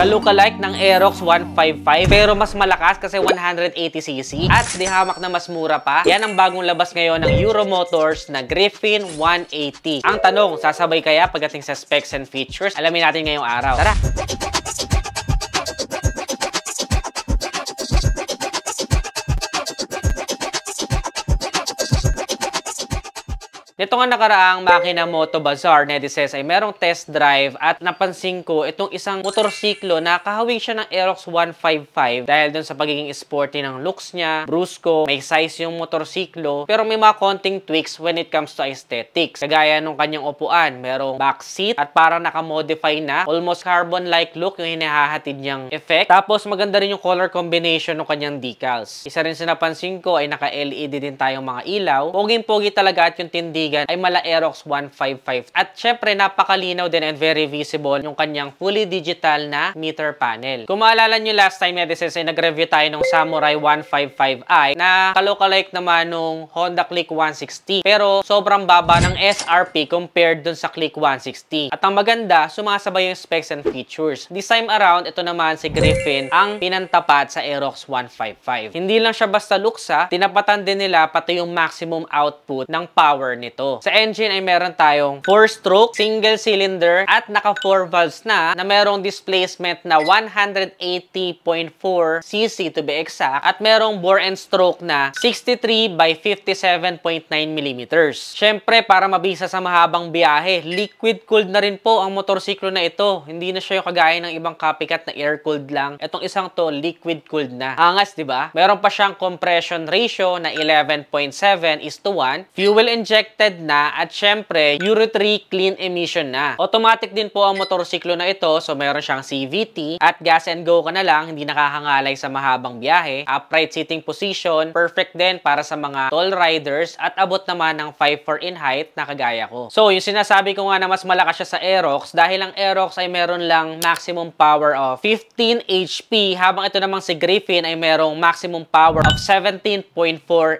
Ka-lookalike ng Aerox 155 pero mas malakas kasi 180cc at di hamak na mas mura pa. Yan ang bagong labas ngayon ng Euro Motors na Griffin 180. Ang tanong, sasabay kaya pagdating sa specs and features? Alamin natin ngayong araw. Tara! Nito nga nakaraang Makina Moto Bazaar, netizens ay merong test drive at napansin ko itong isang motorsiklo na kahawig siya ng Aerox 155 dahil dun sa pagiging sporty ng looks niya, brusco, may size yung motorsiklo pero may mga konting tweaks when it comes to aesthetics. Kagaya nung kanyang upuan, merong back seat at parang nakamodify na, almost carbon-like look yung hinahatid niyang effect. Tapos maganda rin yung color combination ng kanyang decals. Isa rin sa napansin ko ay naka-LED din tayong mga ilaw. Poging-pogi talaga at yung tindig ay mala Aerox 155. At syempre, napakalinaw din and very visible yung kanyang fully digital na meter panel. Kung maalala nyo last time, netizens, ay nag-review tayo ng Samurai 155i na kalookalike naman nung Honda Click 160. Pero sobrang baba ng SRP compared dun sa Click 160. At ang maganda, sumasabay yung specs and features. This time around, ito naman si Griffin ang pinantapat sa Aerox 155. Hindi lang siya basta looks, tinapatan din nila pati yung maximum output ng power nito. Sa engine ay meron tayong 4-stroke, single cylinder at naka 4 valves na merong displacement na 180.4cc to be exact at merong bore and stroke na 63 by 57.9mm. Syempre, para mabisa sa mahabang biyahe, liquid cooled na rin po ang motorsiklo na ito. Hindi na siya yung kagaya ng ibang copycat na air cooled lang. Itong isang to, liquid cooled na. Angas, di ba? Meron pa siyang compression ratio na 11.7:1, fuel injected na at syempre Euro 3 clean emission na. Automatic din po ang motorsiklo na ito, so meron siyang CVT at gas and go ka na lang, hindi nakakangalay sa mahabang biyahe. Upright seating position, perfect din para sa mga tall riders at abot naman ng 5'4" in height na kagaya ko. So yung sinasabi ko nga na mas malakas siya sa Aerox dahil ang Aerox ay meron lang maximum power of 15 HP habang ito namang si Griffin ay merong maximum power of 17.4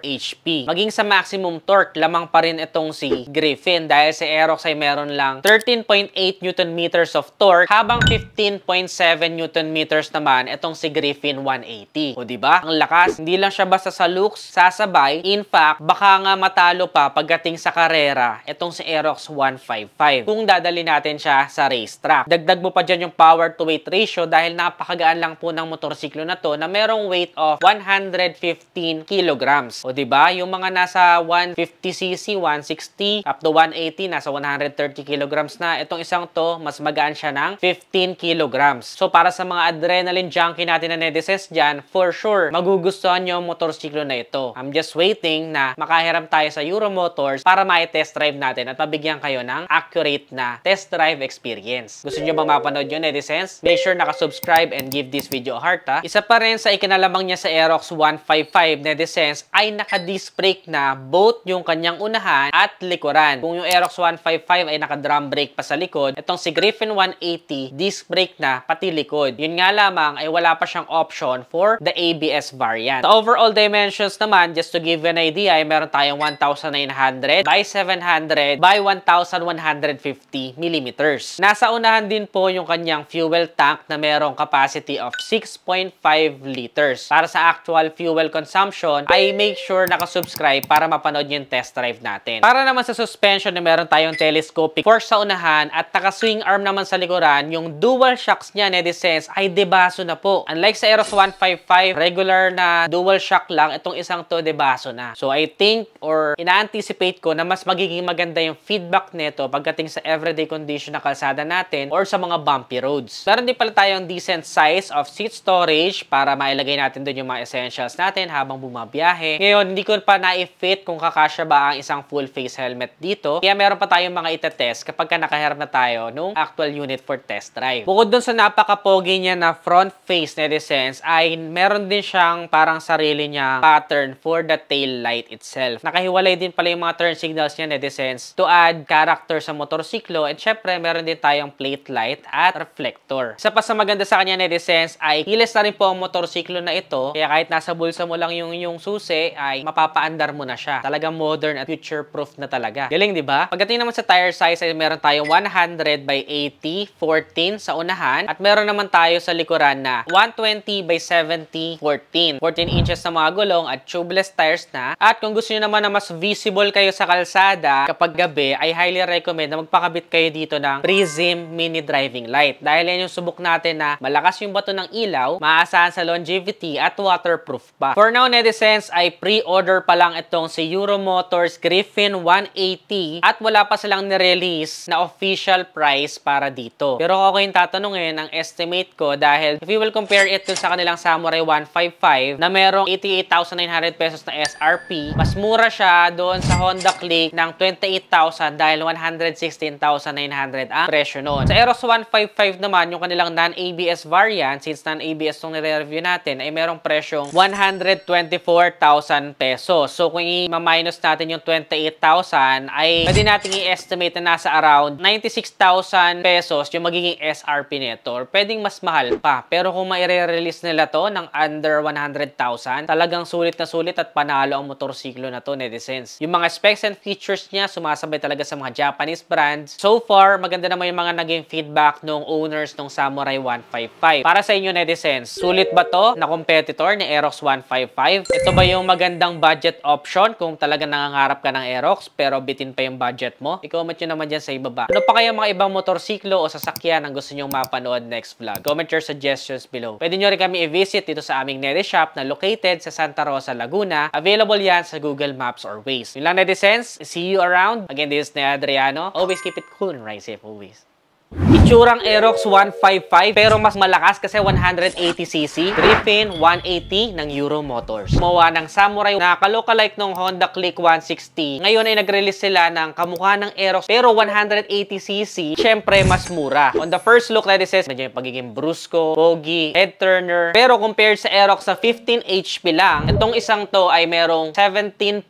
HP. Maging sa maximum torque, lamang pa rin itong si Griffin dahil si Aerox ay meron lang 13.8 Nm of torque habang 15.7 Nm naman itong si Griffin 180. O diba? Ang lakas. Hindi lang siya basta sa looks, sasabay. In fact, baka nga matalo pa pagdating sa karera itong si Aerox 155 kung dadali natin siya sa racetrack. Dagdag mo pa dyan yung power to weight ratio dahil napakagaan lang po ng motorsiklo na to na merong weight of 115 kilograms. O diba? Yung mga nasa 150cc, 160 up to 180, nasa 130 kilograms na. Itong isang to, mas magaan siya ng 15 kilograms. So, para sa mga adrenaline junkie natin na netizens dyan, for sure, magugustuhan nyo ang motorsiklo na ito. I'm just waiting na makahiram tayo sa Euro Motors para mai-test drive natin at mabigyan kayo ng accurate na test drive experience. Gusto nyo bang mapanood yun, netizens? Make sure nakasubscribe and give this video a heart, ha? Isa pa rin sa ikinalamang niya sa Aerox 155, netizens, ay naka-disc brake na both yung kanyang unahan at likuran. Kung yung Aerox 155 ay naka-drum brake pa sa likod, itong si Griffin 180, disc brake na pati likod. Yun nga lamang ay wala pa siyang option for the ABS variant. The overall dimensions naman, just to give you an idea, ay meron tayong 1,900 by 700 by 1,150mm. Nasa unahan din po yung kanyang fuel tank na merong capacity of 6.5 liters. Para sa actual fuel consumption, ay make sure nakasubscribe para mapanood yung test drive natin. Para naman sa suspension na meron tayong telescopic fork sa unahan at naka-swing arm naman sa likuran, yung dual shocks niya, netizens, ay debaso na po. Unlike sa Aerox 155, regular na dual shock lang, itong isang to debaso na. So I think or ina-anticipate ko na mas magiging maganda yung feedback nito pagdating sa everyday condition na kalsada natin or sa mga bumpy roads. Meron din pala tayong decent size of seat storage para mailagay natin doon yung mga essentials natin habang bumabiyahe. Ngayon, hindi ko pa na-fit kung kakasya ba ang isang full face helmet dito. Kaya meron pa tayong mga itetest kapag nakaharap na tayo nung actual unit for test drive. Bukod dun sa napaka-pogi niya na front face, netizens, ay meron din siyang parang sarili niya pattern for the tail light itself. Nakahiwalay din pala yung mga turn signals niya, netizens, to add character sa motorsiklo. And syempre, meron din tayong plate light at reflector. Isa pa sa maganda sa kanya, netizens, ay keyless na rin po ang motorsiklo na ito. Kaya kahit nasa bulsa mo lang yung susi, ay mapapaandar mo na siya. Talagang modern at future-proof waterproof na talaga. Galing, di ba? Pagdating naman sa tire size ay meron tayong 100 by 80, 14 sa unahan. At meron naman tayo sa likuran na 120 by 70, 14. 14 inches na mga gulong at tubeless tires na. At kung gusto niyo naman na mas visible kayo sa kalsada kapag gabi, ay highly recommend na magpakabit kayo dito ng Prism Mini Driving Light. Dahil yan yung subok natin na malakas yung bato ng ilaw, maaasahan sa longevity at waterproof pa. For now, netizens, ay pre-order pa lang itong si Euro Motors Griffin 180 at wala pa silang nirelease na official price para dito. Pero ako yung tatanungin ang estimate ko dahil if you will compare it to sa kanilang Samurai 155 na merong 88,900 pesos na SRP, mas mura siya doon sa Honda Click ng 28,000 dahil 116,900 ang presyo noon. Sa Aerox 155 naman, yung kanilang non-ABS variant, since non-ABS itong nire-review natin, ay merong presyong 124,000 pesos. So kung i-minus natin yung 28,000, ay pwede natin i-estimate na nasa around 96,000 pesos yung magiging SRP nito. Or pwedeng mas mahal pa. Pero kung maire-release nila to ng under 100,000, talagang sulit na sulit at panalo ang motorsiklo na to, netizens. Yung mga specs and features niya, sumasabay talaga sa mga Japanese brands. So far, maganda naman yung mga naging feedback ng owners ng Samurai 155. Para sa inyo, netizens, sulit ba to na competitor ni Aerox 155? Ito ba yung magandang budget option kung talagang nangangarap ka ng Aerox pero bitin pa yung budget mo? I-comment nyo naman dyan sa ibaba. Ano pa kaya mga ibang motorsiklo o sasakyan ang gusto nyong mapanood next vlog? Comment your suggestions below. Pwede nyo rin kami i-visit dito sa aming Nedi Shop na located sa Santa Rosa, Laguna. Available yan sa Google Maps or Waze. Yun lang, netizens. See you around. Again, this is Ned Adriano. Always keep it cool and ride safe always. Itsurang Aerox 155 pero mas malakas kasi 180cc. Griffin 180 ng Euro Motors. Gumawa ng Samurai na kalokalike ng Honda Click 160. Ngayon ay nag-release sila ng kamukha ng Aerox pero 180cc. Syempre mas mura. On the first look, that is medyo yung pagiging brusco, pogi, head turner. Pero compared sa Aerox na 15 HP lang, itong isang to ay merong 17.4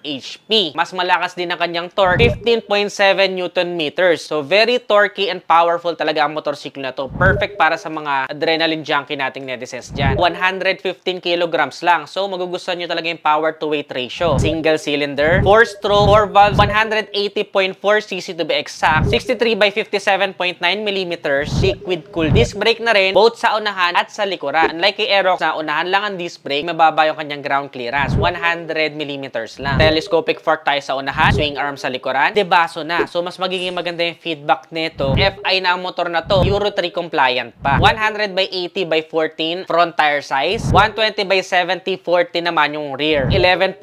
HP. Mas malakas din ang kanyang torque, 15.7 Newton meters. So very torquey and powerful talaga ang motorsiklo na to. Perfect para sa mga adrenaline junkie nating netizens dyan. 115 kilograms lang. So, magugustuhan nyo talaga yung power to weight ratio. Single cylinder, 4-stroke, 4 valves, 180.4cc to be exact, 63 by 57.9 millimeters, liquid cooled. Disc brake na rin, both sa unahan at sa likuran. Unlike kay Aerox na unahan lang ang disc brake, mababa yung kanyang ground clearance. 100 millimeters lang. Telescopic fork tayo sa unahan, swing arm sa likuran, debaso na. So, mas magiging maganda yung feedback nito. FI na ang motor na to. Euro 3 compliant pa. 100 by 80 by 14 front tire size. 120 by 70, 40 naman yung rear. 11.7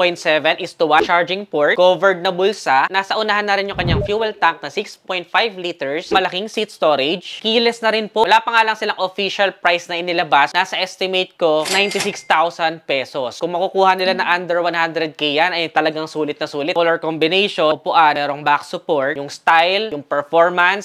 is to 1 charging port. Covered na bulsa. Nasa unahan na rin yung kanyang fuel tank na 6.5 liters. Malaking seat storage. Keyless na rin po. Wala pa nga lang silang official price na inilabas. Nasa estimate ko, 96,000 pesos. Kung makukuha nila na under 100k yan, ay talagang sulit na sulit. Color combination, upuan, merong back support, yung style, yung performance,